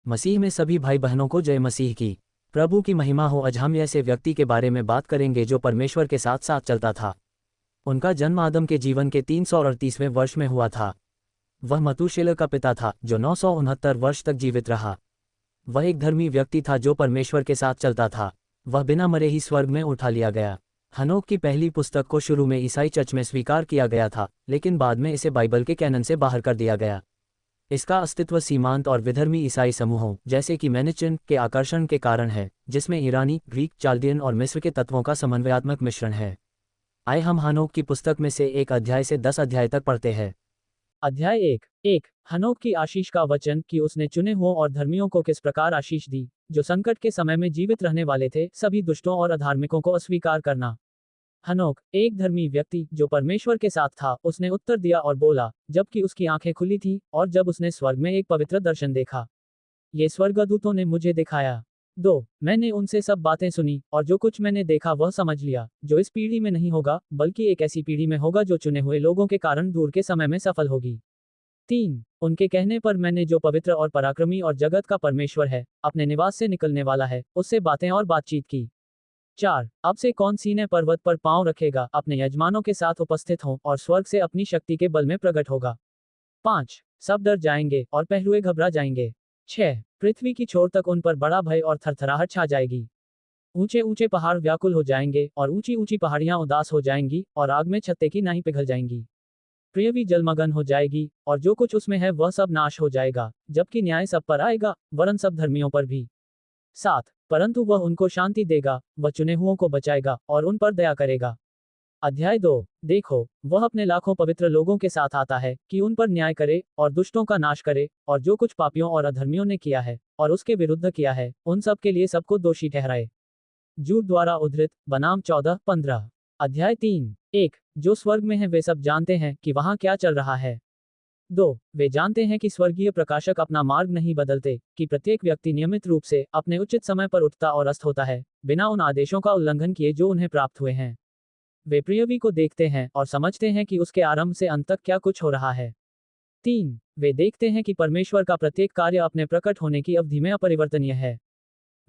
मसीह में सभी भाई बहनों को जय मसीह की। प्रभु की महिमा हो। आज हम ऐसे व्यक्ति के बारे में बात करेंगे जो परमेश्वर के साथ साथ चलता था। उनका जन्म आदम के जीवन के 338वें वर्ष में हुआ था। वह मतूशेलह का पिता था जो 969 वर्ष तक जीवित रहा। वह एक धर्मी व्यक्ति था जो परमेश्वर के साथ चलता था। वह बिना मरे ही स्वर्ग में उठा लिया गया। हनोक की पहली पुस्तक को शुरू में ईसाई चर्च में स्वीकार किया गया था, लेकिन बाद में इसे बाइबल के कैनन से बाहर कर दिया गया। इसका अस्तित्व सीमांत और विधर्मी ईसाई समूहों जैसे कि मैनिचन के आकर्षण के कारण है, जिसमें ईरानी, ग्रीक, चाल्डियन और मिस्र के तत्वों का समन्वयात्मक मिश्रण है। आइए हम हनोक की पुस्तक में से 1 अध्याय से 10 अध्याय तक पढ़ते हैं। अध्याय 1। हनोक की आशीष का वचन कि उसने चुने हुओं और धर्मियों को किस प्रकार आशीष दी, जो संकट के समय में जीवित रहने वाले थे, सभी दुष्टों और अधार्मिकों को अस्वीकार करना। हनोक, एक धर्मी व्यक्ति जो परमेश्वर के साथ था, उसने उत्तर दिया और बोला, जबकि उसकी आंखें खुली थीं, और जब उसने स्वर्ग में एक पवित्र दर्शन देखा। ये स्वर्गदूतों ने मुझे दिखाया। 2। मैंने उनसे सब बातें सुनी, और जो कुछ मैंने देखा वह समझ लिया, जो इस पीढ़ी में नहीं होगा, बल्कि एक ऐसी पीढ़ी में होगा जो चुने हुए लोगों के कारण दूर के समय में सफल होगी। 3। उनके कहने पर मैंने जो पवित्र और पराक्रमी और जगत का परमेश्वर है, अपने निवास से निकलने वाला है, उससे बातें और बातचीत की। 4। अब से कौन सीने पर्वत पर पांव रखेगा, अपने यजमानों के साथ उपस्थित हो, और स्वर्ग से अपनी शक्ति के बल में प्रकट होगा। 5। सब डर जाएंगे और पहलुए घबरा जाएंगे। 6। पृथ्वी की छोर तक उन पर बड़ा भय और थरथराहट छा जाएगी। ऊंचे ऊंचे पहाड़ व्याकुल हो जाएंगे, और ऊंची ऊंची पहाड़ियां उदास हो जाएंगी, और आग में छत्ते की नाई पिघल जाएंगी। पृथ्वी जलमग्न हो जाएगी, और जो कुछ उसमें है वह सब नाश हो जाएगा, जबकि न्याय सब पर आएगा, वरन सब धर्मियों पर भी। 7। परंतु वह उनको शांति देगा, वह चुने हुओं को बचाएगा, और उन पर दया करेगा। अध्याय 2। देखो, वह अपने लाखों पवित्र लोगों के साथ आता है, कि उन पर न्याय करे, और दुष्टों का नाश करे, और जो कुछ पापियों और अधर्मियों ने किया है, और उसके विरुद्ध किया है, उन सब के लिए सबको दोषी ठहराए। जूड द्वारा उद्धृत बनाम 14-15। अध्याय 3। जो स्वर्ग में है वे सब जानते हैं कि वहां क्या चल रहा है। 2। वे जानते हैं कि स्वर्गीय प्रकाशक अपना मार्ग नहीं बदलते, कि प्रत्येक व्यक्ति नियमित रूप से अपने उचित समय पर उठता और अस्त होता है, बिना उन आदेशों का उल्लंघन किए जो उन्हें प्राप्त हुए हैं। वे पृथ्वी को देखते हैं और समझते हैं कि उसके आरंभ से अंत तक क्या कुछ हो रहा है। 3। वे देखते हैं कि परमेश्वर का प्रत्येक कार्य अपने प्रकट होने की अवधि में अपरिवर्तनीय है।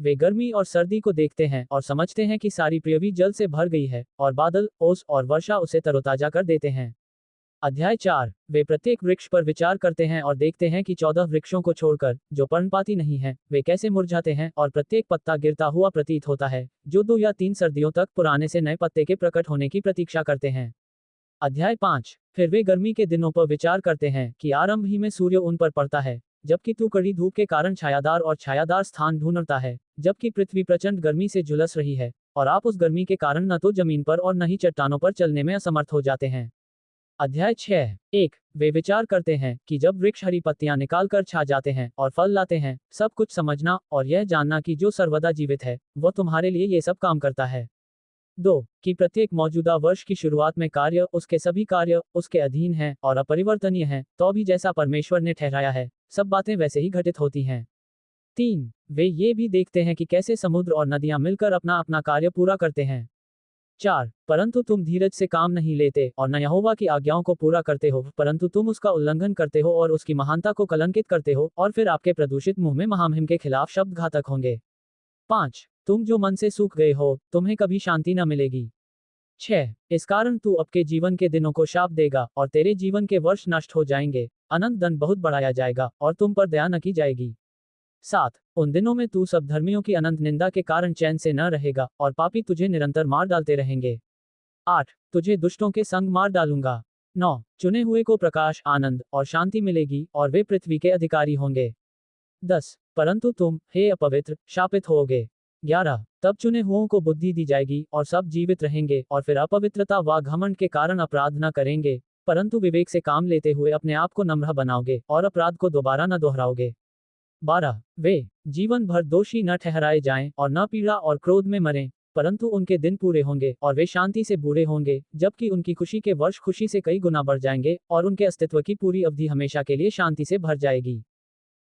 वे गर्मी और सर्दी को देखते हैं और समझते हैं कि सारी पृथ्वी जल से भर गई है, और बादल, ओस और वर्षा उसे तरोताजा कर देते हैं। अध्याय 4। वे प्रत्येक वृक्ष पर विचार करते हैं और देखते हैं कि 14 वृक्षों को छोड़कर, जो पर्णपाती नहीं हैं, वे कैसे मुरझाते हैं, और प्रत्येक पत्ता गिरता हुआ प्रतीत होता है, जो 2 या 3 सर्दियों तक पुराने से नए पत्ते के प्रकट होने की प्रतीक्षा करते हैं। अध्याय 5। फिर वे गर्मी के दिनों पर विचार करते हैं कि आरंभ ही में सूर्य उन पर पड़ता है, जबकि तू कड़ी धूप के कारण छायादार और छायादार स्थान ढूंढता है, जबकि पृथ्वी प्रचंड गर्मी से झुलस रही है, और आप उस गर्मी के कारण न तो जमीन पर और न ही चट्टानों पर चलने में असमर्थ हो जाते हैं। अध्याय 6। वे विचार करते हैं कि जब वृक्ष हरी पत्तियां निकाल कर छा जाते हैं और फल लाते हैं, सब कुछ समझना और यह जानना कि जो सर्वदा जीवित है, वह तुम्हारे लिए ये सब काम करता है। 2। कि प्रत्येक मौजूदा वर्ष की शुरुआत में कार्य, उसके सभी कार्य, उसके अधीन हैं और अपरिवर्तनीय हैं, तो भी जैसा परमेश्वर ने ठहराया है, सब बातें वैसे ही घटित होती हैं। 3। वे ये भी देखते हैं कि कैसे समुद्र और नदियां मिलकर अपना अपना कार्य पूरा करते हैं। 4। परंतु तुम धीरज से काम नहीं लेते, और न यहोवा की आज्ञाओं को पूरा करते हो, परंतु तुम उसका उल्लंघन करते हो और उसकी महानता को कलंकित करते हो, और फिर आपके प्रदूषित मुंह में महामहिम के खिलाफ शब्द घातक होंगे। 5। तुम जो मन से सूख गए हो, तुम्हें कभी शांति न मिलेगी। 6। इस कारण तू आपके जीवन के दिनों को शाप देगा, और तेरे जीवन के वर्ष नष्ट हो जाएंगे, अनंत दंड बहुत बढ़ाया जाएगा, और तुम पर दया न की जाएगी। 7। उन दिनों में तू सब धर्मियों की अनंत निंदा के कारण चैन से न रहेगा, और पापी तुझे निरंतर मार डालते रहेंगे। 8। तुझे दुष्टों के संग मार डालूंगा। 9। चुने हुए को प्रकाश, आनंद और शांति मिलेगी, और वे पृथ्वी के अधिकारी होंगे। 10। परंतु तुम, हे अपवित्र, शापित होोगे। 11। तब चुने हुओं को बुद्धि दी जाएगी, और सब जीवित रहेंगे, और फिर अपवित्रता व घमंड के कारण अपराध न करेंगे, परंतु विवेक से काम लेते हुए अपने आप को नम्र बनाओगे, और अपराध को दोबारा न दोहराओगे। 12। वे जीवन भर दोषी न ठहराए जाएं, और न पीड़ा और क्रोध में मरें, परंतु उनके दिन पूरे होंगे, और वे शांति से बूढ़े होंगे, जबकि उनकी खुशी के वर्ष खुशी से कई गुना बढ़ जाएंगे, और उनके अस्तित्व की पूरी अवधि हमेशा के लिए शांति से भर जाएगी।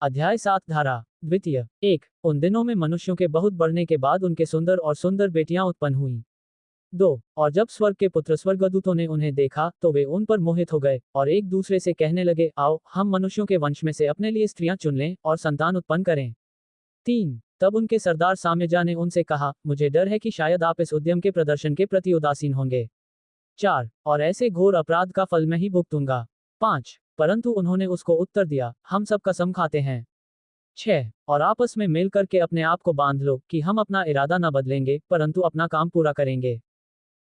अध्याय 7। धारा द्वितीय। 1। उन दिनों में मनुष्यों के बहुत बढ़ने के बाद उनके सुंदर और सुंदर बेटियां उत्पन्न हुई। 2 और जब स्वर्ग के पुत्र स्वर्गदूतों ने उन्हें देखा तो वे उन पर मोहित हो गए और एक दूसरे से कहने लगे, आओ हम मनुष्यों के वंश में से अपने लिए स्त्रियां चुन लें और संतान उत्पन्न करें। 3 तब उनके सरदार साम्यजा ने उनसे कहा, मुझे डर है कि शायद आप इस उद्यम के प्रदर्शन के प्रति उदासीन होंगे। 4 और ऐसे घोर अपराध का फल मैं ही भुगतूंगा। 5 परंतु उन्होंने उसको उत्तर दिया, हम सब कसम खाते हैं। 6 और आपस में मिल करके अपने आप को बांध लो कि हम अपना इरादा न बदलेंगे परंतु अपना काम पूरा करेंगे।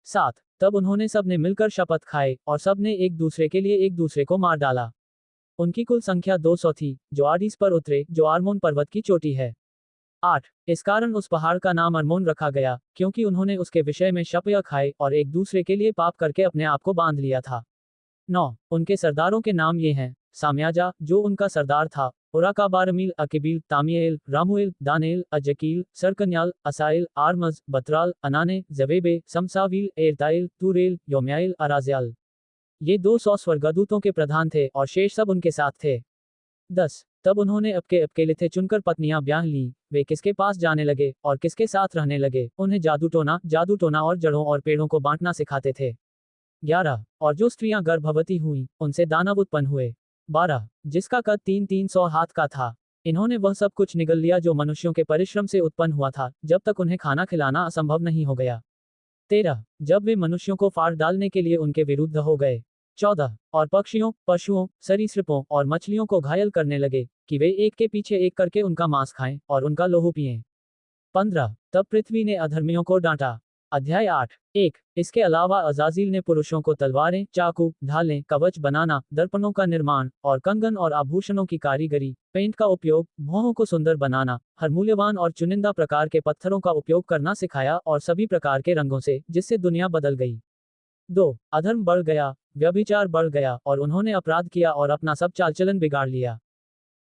7 तब उन्होंने सब ने मिलकर शपथ खाए और सब ने एक दूसरे के लिए एक दूसरे को मार डाला। उनकी कुल संख्या 200 थी, जो आडीस पर उतरे, जो आर्मोन पर्वत की चोटी है। 8 इस कारण उस पहाड़ का नाम अरमोन रखा गया, क्योंकि उन्होंने उसके विषय में शपथ खाए और एक दूसरे के लिए पाप करके अपने आप को बांध लिया था। 9 उनके सरदारों के नाम ये हैं, साम्याजा, जो उनका सरदार था, उराकाबारमील, अकेबील, तामिएल, रामुएल, दानेल, अजकील, सरकन्याल, असाइल, आर्मज, बतराल, अनाने, जवेबे, समसावील, एरताइल, तूरेल, योम्याइल, अराज्याल। ये 200 स्वर्गदूतों के प्रधान थे और शेष सब उनके साथ थे। 10 तब उन्होंने अबके चुनकर पत्नियां ब्याह लीं, वे किसके पास जाने लगे और किसके साथ रहने लगे, उन्हें जादू टोना और जड़ों और पेड़ों को बांटना सिखाते थे। 11 और जो स्त्रियां गर्भवती हुईं, उनसे दानव उत्पन्न हुए। 12 जिसका कद 300 हाथ का था। इन्होंने वह सब कुछ निगल लिया जो मनुष्यों के परिश्रम से उत्पन्न हुआ था, जब तक उन्हें खाना खिलाना असंभव नहीं हो गया। 13 जब वे मनुष्यों को फाड़ डालने के लिए उनके विरुद्ध हो गए। 14 और पक्षियों, पशुओं, सरीसृपों और मछलियों को घायल करने लगे, कि वे एक के पीछे एक करके उनका मांस खाएं और उनका लोहू पिएं। 15 तब पृथ्वी ने अधर्मियों को डांटा। अध्याय 8 1 इसके अलावा अजाजिल ने पुरुषों को तलवारें, चाकू, ढालें, कवच बनाना, दर्पणों का निर्माण और कंगन और आभूषणों की कारीगरी, पेंट का उपयोग, भौहों को सुंदर बनाना, हर मूल्यवान और चुनिंदा प्रकार के पत्थरों का उपयोग करना सिखाया और सभी प्रकार के रंगों से, जिससे दुनिया बदल गई। 2 अधर्म बढ़ गया, व्यभिचार बढ़ गया और उन्होंने अपराध किया और अपना सब चालचलन बिगाड़ लिया।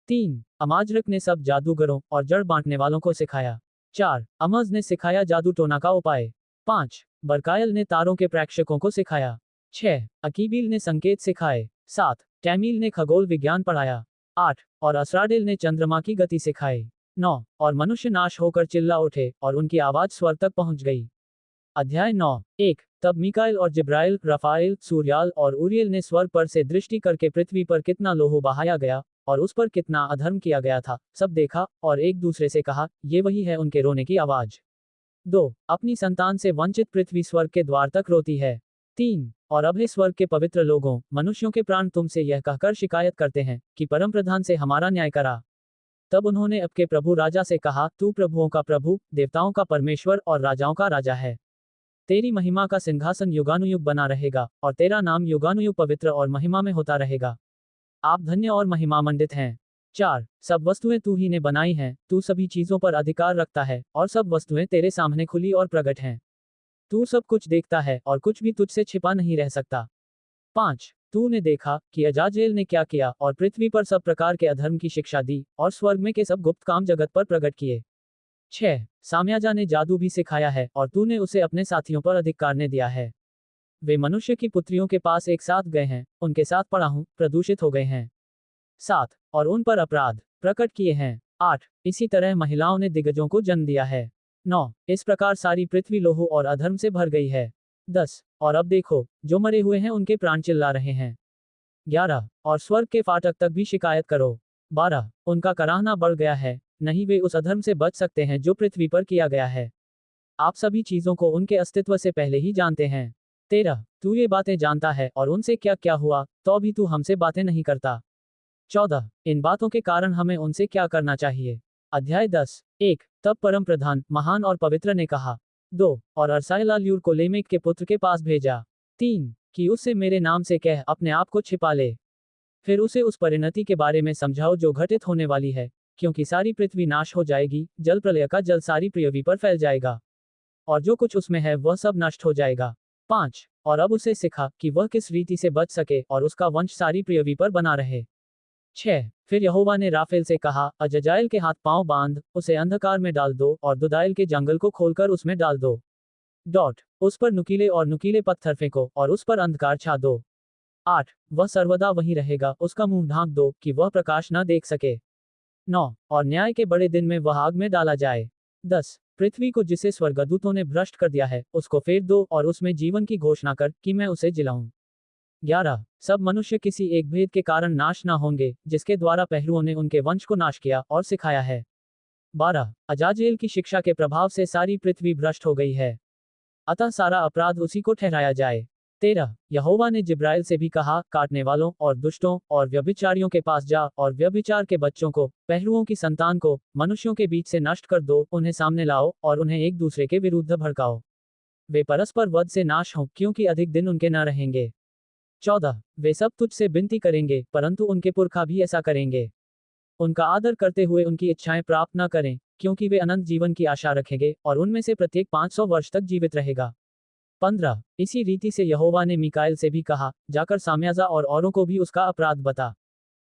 3 अमाजरक ने सब जादूगरों और जड़ बांटने वालों को सिखाया। 4 अमज ने सिखाया जादू टोना का उपाय। 5 बरकायल ने तारों के प्रेक्षकों को सिखाया। 6 अकीबील ने संकेत सिखाए। 7 टैमील ने खगोल विज्ञान पढ़ाया। 8 और असराडेल ने चंद्रमा की गति सिखाई। 9 और मनुष्य नाश होकर चिल्ला उठे और उनकी आवाज स्वर तक पहुंच गई। अध्याय 9 1 तब मिकाइल और जिब्राइल, रफाएल, सूर्याल और उरियल ने स्वर पर से दृष्टि करके पृथ्वी पर कितना लोहो बहाया गया और उस पर कितना अधर्म किया गया था, सब देखा और एक दूसरे से कहा, ये वही है उनके रोने की आवाज। 2 अपनी संतान से वंचित पृथ्वी स्वर्ग के द्वार तक रोती है। 3 और अब हे स्वर्ग के पवित्र लोगों, मनुष्यों के प्राण तुमसे यह कहकर शिकायत करते हैं कि परम प्रधान से हमारा न्याय करा। तब उन्होंने अब के प्रभु राजा से कहा, तू प्रभुओं का प्रभु, देवताओं का परमेश्वर और राजाओं का राजा है। तेरी महिमा का सिंहासन युगानुयुग बना रहेगा और तेरा नाम युगानुयुग पवित्र और महिमा में होता रहेगा। आप धन्य और महिमामंडित हैं। 4 सब वस्तुएं तू ही ने बनाई हैं, तू सभी चीजों पर अधिकार रखता है और सब वस्तुएं तेरे सामने खुली और प्रकट हैं। तू सब कुछ देखता है और कुछ भी तुझसे छिपा नहीं रह सकता। 5 तूने देखा कि अजाजेल ने क्या किया और पृथ्वी पर सब प्रकार के अधर्म की शिक्षा दी और स्वर्ग में के सब गुप्त काम जगत पर प्रकट किए। 6 साम्याजा ने जादू भी सिखाया है और तूने उसे अपने साथियों पर अधिकार ने दिया है। वे मनुष्य की पुत्रियों के पास एक साथ गए हैं, उनके साथ पड़ा हूं, प्रदूषित हो गए हैं। 7 और उन पर अपराध प्रकट किए हैं। 8 इसी तरह महिलाओं ने दिग्गजों को जन्म दिया है। 9 इस प्रकार सारी पृथ्वी लोहो और अधर्म से भर गई है। 10 और अब देखो, जो मरे हुए हैं उनके प्राण चिल्ला रहे हैं। 11 और स्वर्ग के फाटक तक भी शिकायत करो। 12 उनका कराहना बढ़ गया है, नहीं वे उस अधर्म से बच सकते हैं जो पृथ्वी पर किया गया है। आप सभी चीजों को उनके अस्तित्व से पहले ही जानते हैं। 13 तू ये बातें जानता है और उनसे क्या क्या हुआ, तो भी तू हमसे बातें नहीं करता। 14 इन बातों के कारण हमें उनसे क्या करना चाहिए। अध्याय 10 1 तब परम प्रधान, महान और पवित्र ने कहा। 2 और अरसाइलाल्यूर को लेमेक के पुत्र के पास भेजा। 3 कि उससे मेरे नाम से कह अपने आप को छिपा ले। फिर उसे उस परिणति के बारे में समझाओ जो घटित होने वाली है, क्योंकि सारी पृथ्वी नाश हो जाएगी, जल प्रलय का जल सारी पृथ्वी पर फैल जाएगा और जो कुछ उसमें है वह सब नष्ट हो जाएगा। 5 और अब उसे सिखा कि वह किस रीति से बच सके और उसका वंश सारी पृथ्वी पर बना रहे। 6 फिर यहोवा ने राफेल से कहा, अजजाइल के हाथ पांव बांध, उसे अंधकार में डाल दो और दुदाइल के जंगल को खोलकर उसमें डाल दो। उस पर नुकीले पत्थर फेंको और उस पर अंधकार छा दो। 8 वह सर्वदा वहीं रहेगा, उसका मुंह ढांक दो कि वह प्रकाश न देख सके। 9 और न्याय के बड़े दिन में वह आग में डाला जाए। 10 पृथ्वी को जिसे स्वर्गदूतों ने भ्रष्ट कर दिया है उसको फेर दो और उसमें जीवन की घोषणा कर कि मैं उसे जिलाऊं। 11 सब मनुष्य किसी एक भेद के कारण नाश न होंगे जिसके द्वारा पहरुओं ने उनके वंश को नाश किया और सिखाया है। 12 अजाजेल की शिक्षा के प्रभाव से सारी पृथ्वी भ्रष्ट हो गई है, अतः सारा अपराध उसी को ठहराया जाए। 13 यहोवा ने जिब्राइल से भी कहा, काटने वालों और दुष्टों और व्यभिचारियों के पास जा और व्यभिचार के बच्चों को, पहरुओं की संतान को मनुष्यों के बीच से नष्ट कर दो, उन्हें सामने लाओ और उन्हें एक दूसरे के विरुद्ध भड़काओ। वे परस्पर वध से नाश हों क्योंकि अधिक दिन उनके न रहेंगे। 14 वे सब तुझसे विनती करेंगे परंतु उनके पुरखा भी ऐसा करेंगे। उनका आदर करते हुए उनकी इच्छाएं प्राप्त न करें क्योंकि वे अनंत जीवन की आशा रखेंगे और उनमें से प्रत्येक 500 वर्ष तक जीवित रहेगा। 15 इसी रीति से यहोवा ने मीकाएल से भी कहा, जाकर साम्याजा और औरों को भी उसका अपराध बता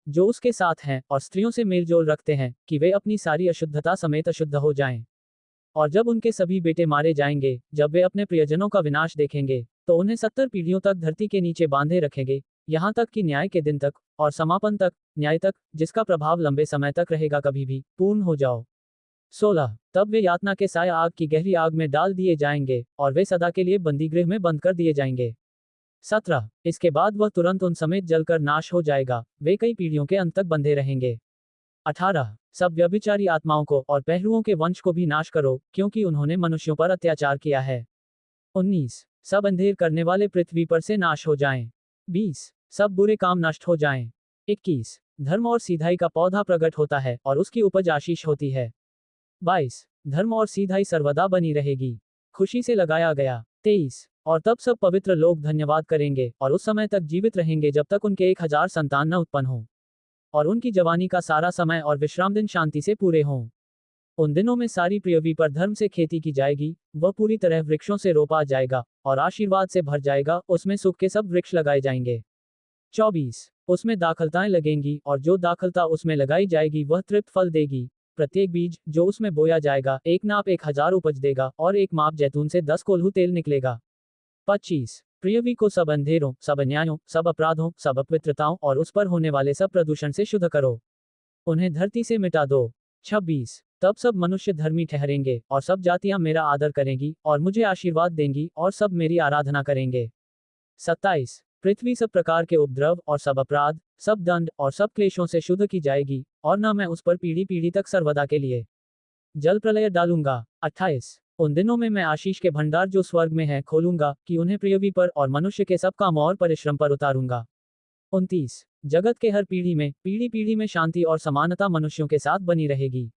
जो उसके साथ हैं और स्त्रियों से मेलजोल रखते हैं कि वे अपनी सारी अशुद्धता समेत अशुद्ध हो जाएं। और जब उनके सभी बेटे मारे जाएंगे, जब वे अपने प्रियजनों का विनाश देखेंगे, तो उन्हें 70 पीढ़ियों तक धरती के नीचे बांधे रखेंगे, यहाँ तक कि न्याय के दिन तक और समापन तक, न्याय तक, जिसका प्रभाव लंबे समय तक रहेगा, कभी भी पूर्ण हो जाओ। 16 तब वे यातना के साय आग की गहरी आग में डाल दिए जाएंगे और वे सदा के लिए बंदीगृह में बंद कर दिए जाएंगे। 17 इसके बाद वह तुरंत उन समेत जलकर नाश हो जाएगा, वे कई पीढ़ियों के अंत तक बंधे रहेंगे। 18 सब व्यभिचारी आत्माओं को और पहरुओं के वंश को भी नाश करो क्योंकि उन्होंने मनुष्यों पर अत्याचार किया है। 19 सब अंधेर करने वाले पृथ्वी पर से नाश हो जाएं। 20 सब बुरे काम नष्ट हो जाएं। 21 धर्म और सीधाई का पौधा प्रकट होता है और उसकी उपज आशीष होती है। 22 धर्म और सीधाई सर्वदा बनी रहेगी, खुशी से लगाया गया। 23 और तब सब पवित्र लोग धन्यवाद करेंगे और उस समय तक जीवित रहेंगे जब तक उनके 1000 संतान न उत्पन्न हो और उनकी जवानी का सारा समय और विश्राम दिन शांति से पूरे हों। उन दिनों में सारी पृथ्वी पर धर्म से खेती की जाएगी, वह पूरी तरह वृक्षों से रोपा जाएगा और आशीर्वाद से भर जाएगा, उसमें सुख के सब वृक्ष लगाए जाएंगे। 24 उसमें दाखलताएं लगेंगी और जो दाखलता उसमें लगाई जाएगी वह तृप्त फल देगी। प्रत्येक बीज जो उसमें बोया जाएगा एक नाप 1000 उपज देगा और एक माप जैतून से 10 कोल्हू तेल निकलेगा। 25 पृथ्वी को सब अंधेरों, सब अन्यायों, सब अपराधों, सब अपवित्रताओं और उस पर होने वाले सब प्रदूषण से शुद्ध करो, उन्हें धरती से मिटा दो। 26 तब सब मनुष्य धर्मी ठहरेंगे और सब जातियां मेरा आदर करेंगी और मुझे आशीर्वाद देंगी और सब मेरी आराधना करेंगे। 27 पृथ्वी सब प्रकार के उपद्रव और सब अपराध, सब दंड और सब क्लेशों से शुद्ध की जाएगी और न मैं उस पर पीढ़ी पीढ़ी तक सर्वदा के लिए जल प्रलय डालूंगा। 28 उन दिनों में मैं आशीष के भंडार जो स्वर्ग में है खोलूंगा कि उन्हें पृथ्वी पर और मनुष्य के सब काम और परिश्रम पर उतारूंगा। 29 जगत के हर पीढ़ी में शांति और समानता मनुष्यों के साथ बनी रहेगी।